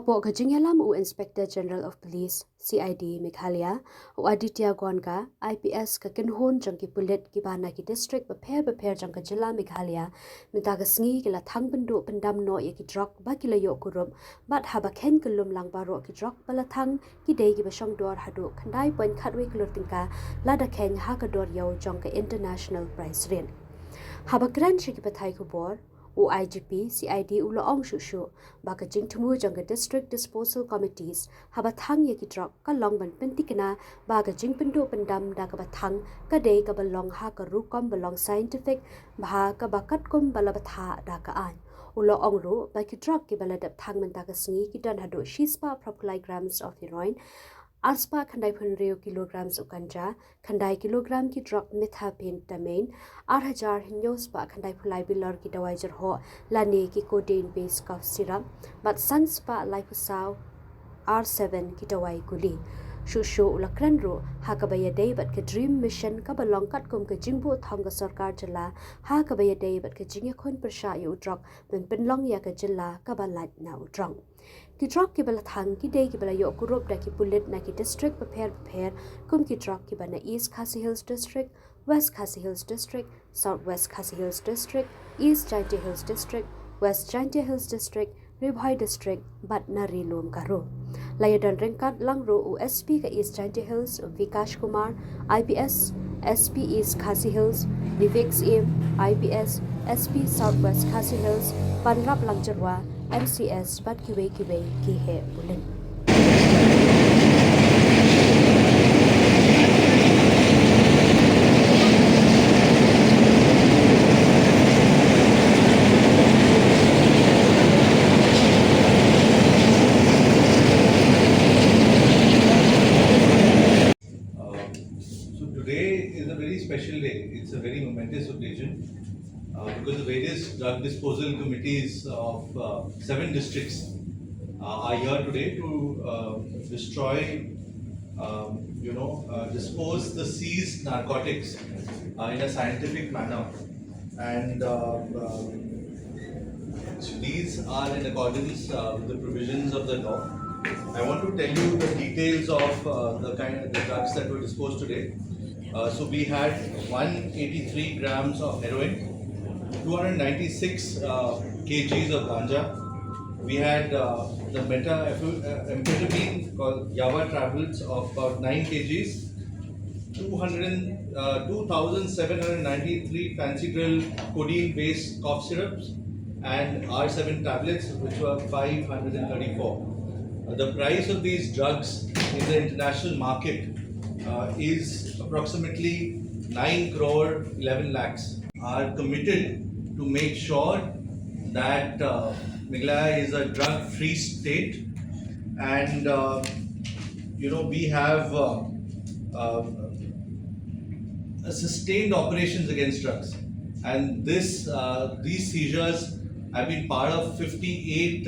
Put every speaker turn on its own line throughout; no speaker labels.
Hapo Kajingalam u Inspector General of Police CID Meghalaya u Aditya Gonka IPS ka kinhon jangki pulit ki bana ki district beper jangka jila Meghalaya minta sngi kila thang bendu pyndam no ye ki drok ba kila yo kurum bat haba ken kelum lang baro ki drok bala thang ki dei ki shong dor hadu khandai point khatwe klur tingka lada ken Haka dor yo jangka international prize rin haba gran shiki pathai ko bor o IGP CID ulo ong shushu baka jing tumu jangga district disposal committees haba thang ye ki drok ka long ban pentikina baga jing pendu pendam da ka bathang ka dei ka balong ha ka rukom balong scientific bha ka bakat kum balabatha da ka an ulo ong ru ba ki drok ki baladap thang man ta ka sngi ki dan hadu shispa grams of heroin Aspa khandai phunreo kilograms of ganja, khandai kilogram ki drok methamphetamine, 8,000 hinyospa khandai phulai bilor ki dawai jarho, lane ki codeine based cough syrup, but sunspa liposau R7 ki dawai guli. Shusho ulakran ro hakabaya day but ka dream mission ka balong kat kum ka jingbo thong ka sarkar jala hakabaya day but ka jingya khon persha yu drok men penlong ya ka jala ka balat na udrong. Ki drok ki bala thang ki day ki bala yo kurup da ki pulit na ki district prepare kum ki drok ki bana East Khasi Hills District, West Khasi Hills District, Southwest Khasi Hills District, East Jaintia Hills District, West Jaintia Hills District, Ribhai District, but nari lom karo. Layadan ringkat langro u SP ka East Jaintia Hills u Vikash Kumar, IPS, SP East Khasi Hills, Vivek's Im, IPS, SP Southwest Khasi Hills, Panrap Langjarwa, MCS, but kiwe ki he bulin.
Today is a very special day. It's a very momentous occasion because the various drug disposal committees of 7 districts are here today to destroy, dispose the seized narcotics in a scientific manner, and these are in accordance with the provisions of the law. I want to tell you the details of the kind of the drugs that were disposed today. So we had 183 grams of heroin, 296 kgs of ganja. We had the methamphetamine called Java Travels of about 9 kgs, 2,793 fancy drill codeine based cough syrups, and R7 tablets, which were 534. The price of these drugs in the international market is approximately 9 crore 11 lakhs. Are committed to make sure that Meghalaya is a drug-free state, and we have sustained operations against drugs, and these seizures have been part of 58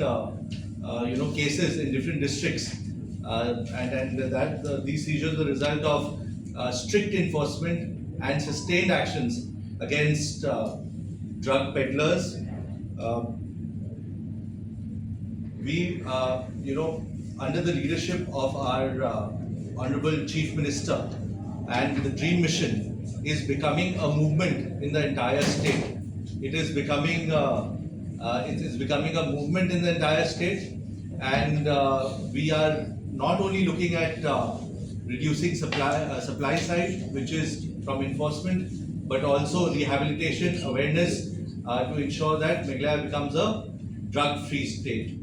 cases in different districts, and that these seizures are the result of strict enforcement and sustained actions against drug peddlers. We, under the leadership of our Honorable Chief Minister, and the Dream Mission is becoming a movement in the entire state. It is becoming a movement in the entire state, and we are not only looking at reducing supply side, which is from enforcement, but also rehabilitation, awareness to ensure that Meghalaya becomes a drug-free state.